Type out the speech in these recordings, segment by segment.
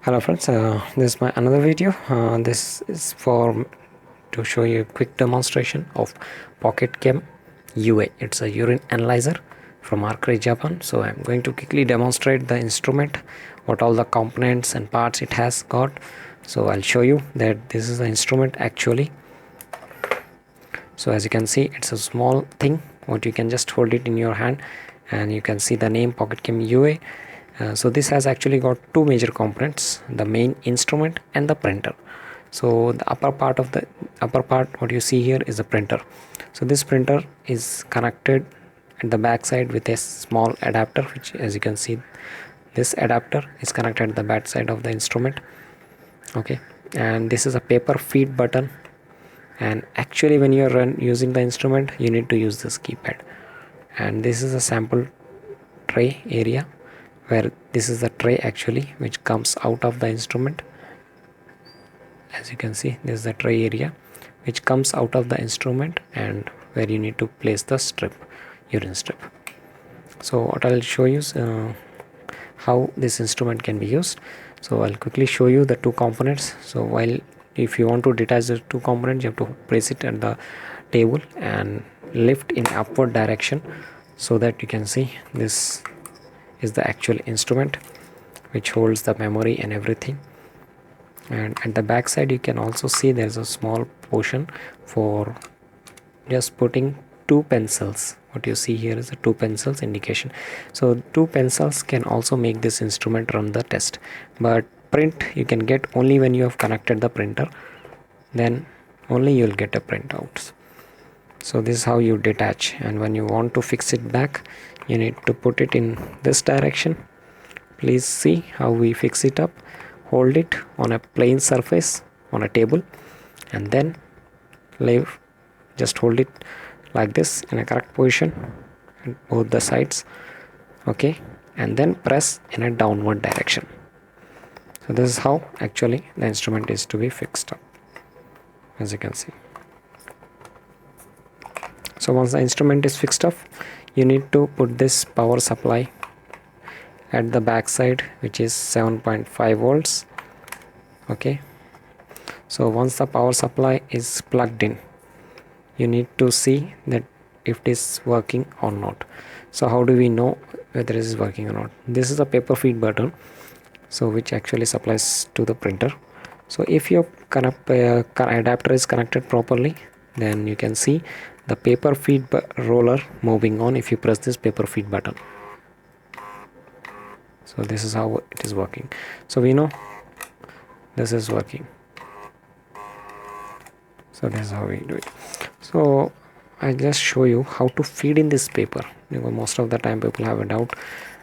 Hello friends, this is my another video. This is for to show you a quick demonstration of PocketChem UA. It's a urine analyzer from Arcray, Japan. So I'm going to quickly demonstrate the instrument, what all the components and parts it has got. So I'll show you that this is the instrument actually. So as you can see, it's a small thing what you can just hold it in your hand, and you can see the name PocketChem UA. So this has actually got two major components, the main instrument and the printer. So the upper part what you see here is a printer. So this printer is connected at the back side with a small adapter, which as you can see, this adapter is connected at the back side of the instrument. Okay, and this is a paper feed button, and actually when you are using the instrument you need to use this keypad. And this is a sample tray area, where this is the tray actually which comes out of the instrument. As you can see, this is the tray area which comes out of the instrument, and where you need to place the urine strip. So what I'll show you is how this instrument can be used. So I'll quickly show you the two components. So while if you want to detach the two components, you have to place it at the table and lift in upward direction, so that you can see this is the actual instrument which holds the memory and everything. And at the back side you can also see there's a small portion for just putting two pencils. What you see here is a two pencils indication. So two pencils can also make this instrument run the test, but print you can get only when you have connected the printer, then only you'll get a printout. So this is how you detach, and when you want to fix it back, you need to put it in this direction. Please see how we fix it up. Hold it on a plain surface on a table, and then just hold it like this in a correct position on both the sides. Okay, and then press in a downward direction. So this is how actually the instrument is to be fixed up, as you can see. So once the instrument is fixed up, you need to put this power supply at the back side, which is 7.5 volts. Okay, so once the power supply is plugged in, you need to see that if it is working or not. So how do we know whether it is working or not? This is a paper feed button, so which actually supplies to the printer. So if your adapter is connected properly, then you can see the paper feed roller moving on if you press this paper feed button. So this is how it is working. So we know this is working. So this is how we do it. So I just show you how to feed in this paper, because most of the time people have a doubt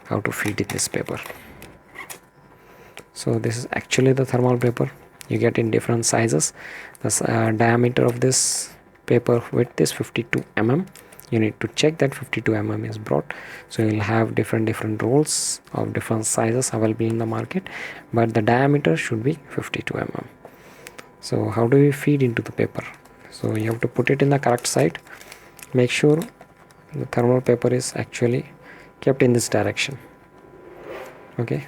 how to feed in this paper. So this is actually the thermal paper you get in different sizes. The diameter of this paper width is 52 mm. You need to check that 52 mm is broad. So you will have different rolls of different sizes available in the market, but the diameter should be 52 mm. So how do we feed into the paper? So you have to put it in the correct side. Make sure the thermal paper is actually kept in this direction. Okay,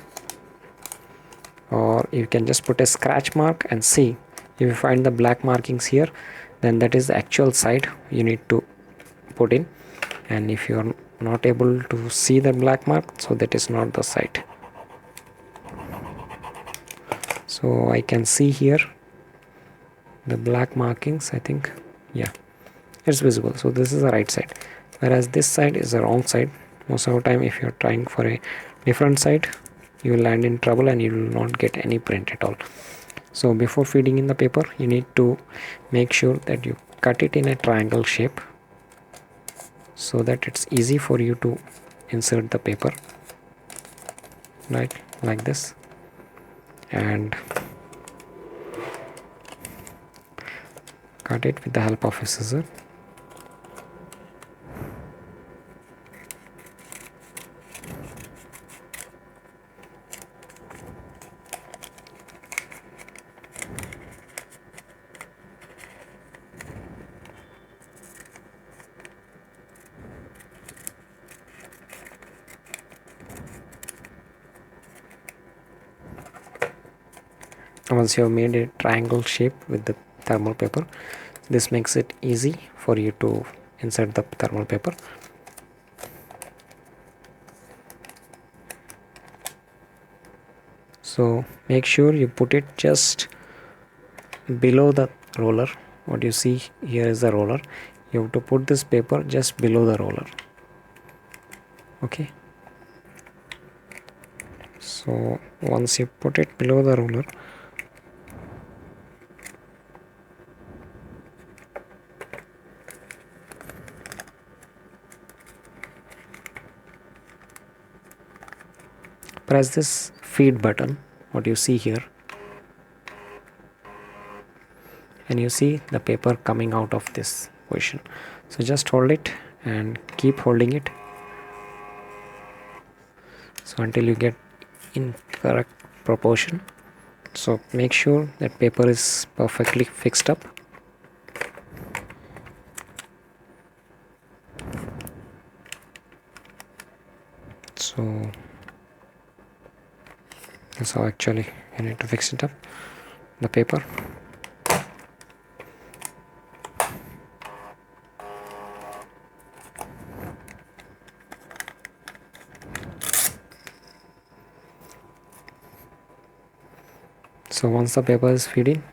or you can just put a scratch mark and see. If you find the black markings here, then that is the actual side you need to put in, and if you are not able to see the black mark, so that is not the side. So I can see here the black markings, I think, yeah, it's visible. So this is the right side, whereas this side is the wrong side. Most of the time if you're trying for a different side, you will land in trouble and you will not get any print at all. So before feeding in the paper, you need to make sure that you cut it in a triangle shape, so that it's easy for you to insert the paper, right, like this, and cut it with the help of a scissor. Once you have made a triangle shape with the thermal paper, this makes it easy for you to insert the thermal paper. So make sure you put it just below the roller. What you see here is the roller. You have to put this paper just below the roller. Okay, so once you put it below the roller, press this feed button, what you see here, and you see the paper coming out of this position. So just hold it and keep holding it, so until you get in correct proportion. So make sure that paper is perfectly fixed up. So that's how actually you need to fix it up, the paper. So once the paper is feeding,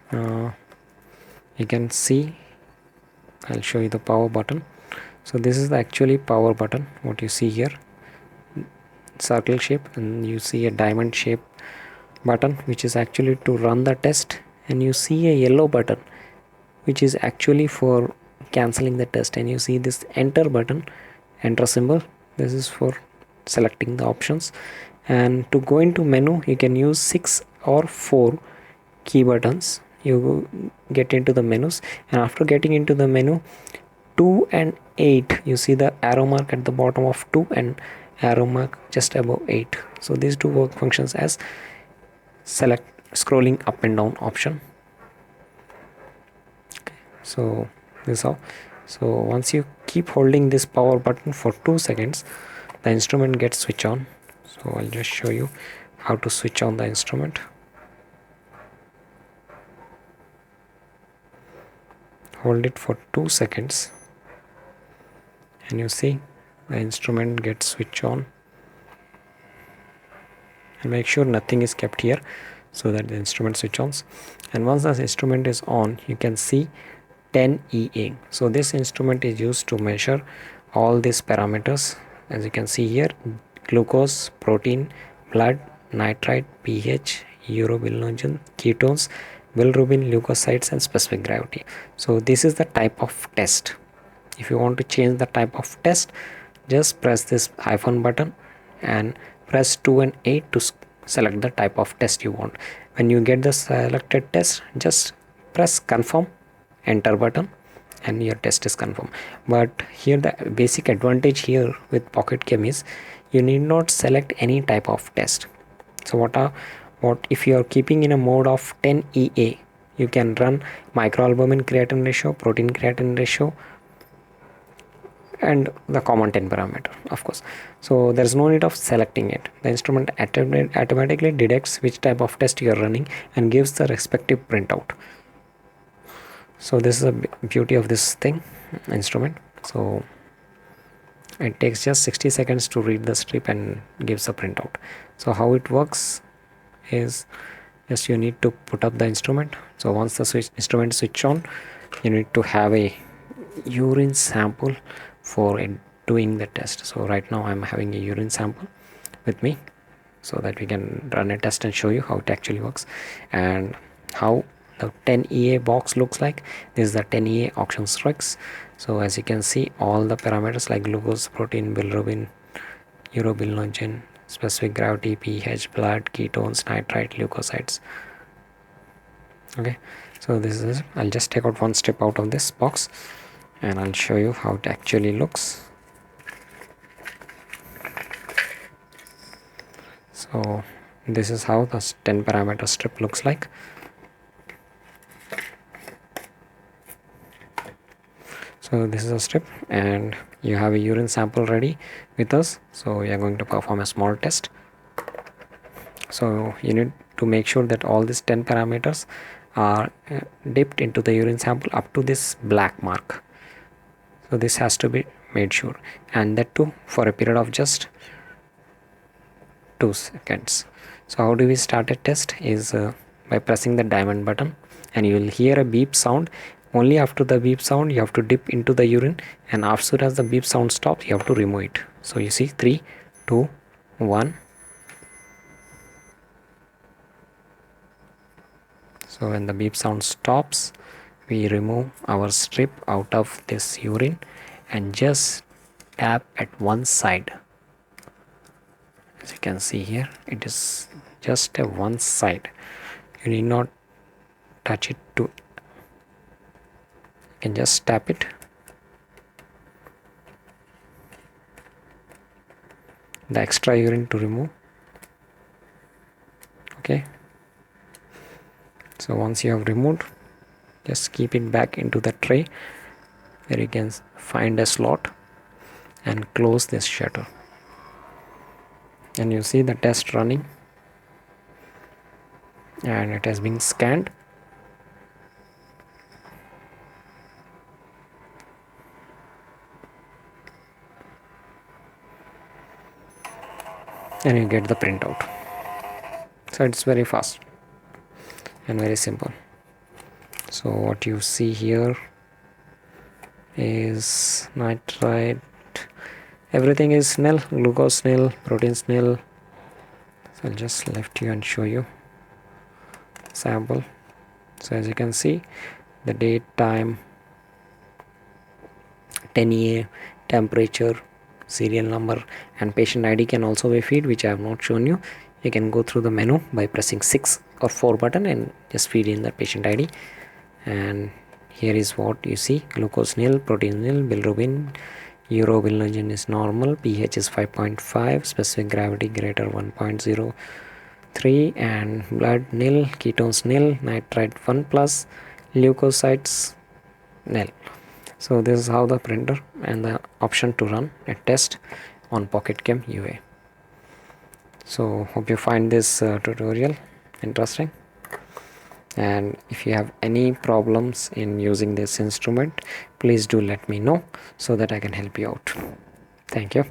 you can see, I'll show you the power button. So this is the actually power button, what you see here, circle shape, and you see a diamond shape button which is actually to run the test, and you see a yellow button which is actually for cancelling the test, and you see this enter button, enter symbol, this is for selecting the options. And to go into menu, you can use 6 or 4 key buttons. You get into the menus, and after getting into the menu, 2 and 8, you see the arrow mark at the bottom of 2 and arrow mark just above 8. So these two work functions as select scrolling up and down option. Okay, so this is how. So once you keep holding this power button for 2 seconds, the instrument gets switch on. So I'll just show you how to switch on the instrument. Hold it for 2 seconds, and you see the instrument gets switch on. And make sure nothing is kept here so that the instrument switch on. And once the instrument is on, you can see 10EA. So this instrument is used to measure all these parameters, as you can see here: glucose, protein, blood, nitrite, pH, urobilinogen, ketones, bilirubin, leukocytes, and specific gravity. So this is the type of test. If you want to change the type of test, just press this hyphen button and press 2 and 8 to select the type of test you want. When you get the selected test, just press confirm, enter button, and your test is confirmed. But here the basic advantage here with PocketChem is you need not select any type of test. So what if you are keeping in a mode of 10EA, you can run microalbumin creatinine ratio, protein creatinine ratio, and the common 10 parameter, of course. So there's no need of selecting it. The instrument automatically detects which type of test you are running and gives the respective printout. So this is the beauty of this instrument. So it takes just 60 seconds to read the strip and gives a printout. So how it works is just you need to put up the instrument. So once the instrument switch on, you need to have a urine sample for doing the test. So right now I'm having a urine sample with me so that we can run a test and show you how it actually works and how the 10EA box looks like. This is the 10EA auction specs. So as you can see, all the parameters like glucose, protein, bilirubin, urobilinogen, specific gravity, pH, blood, ketones, nitrite, leukocytes. Okay, so this is, I'll just take out one strip out of this box and I'll show you how it actually looks. So this is how the 10 parameter strip looks like. So this is a strip and you have a urine sample ready with us. So we are going to perform a small test. So you need to make sure that all these 10 parameters are dipped into the urine sample up to this black mark. So this has to be made sure, and that too for a period of just 2 seconds. So how do we start a test is by pressing the diamond button, and you will hear a beep sound. Only after the beep sound you have to dip into the urine, and as soon as the beep sound stops you have to remove it. So you see 3, 2, 1. So when the beep sound stops, we remove our strip out of this urine and just tap at one side. As you can see here, it is just a one side. You need not touch it to, you can just tap it. The extra urine to remove. Okay. So once you have removed, just keep it back into the tray where you can find a slot and close this shutter. And you see the test running, and it has been scanned. And you get the printout. So it's very fast and very simple. So what you see here is nitrite, everything is nil, glucose nil, proteins nil. So I'll just lift you and show you sample. So as you can see, the date, time, 10 temperature, serial number, and patient ID can also be feed, which I have not shown you. You can go through the menu by pressing 6 or 4 button and just feed in the patient ID. And here is what you see: glucose nil, protein nil, bilirubin, urobilinogen is normal, pH is 5.5, specific gravity greater 1.03, and blood nil, ketones nil, nitrite 1 plus, leukocytes nil. So this is how the printer and the option to run a test on PocketChem UA. So hope you find this tutorial interesting, and if you have any problems in using this instrument, please do let me know so that I can help you out. Thank you.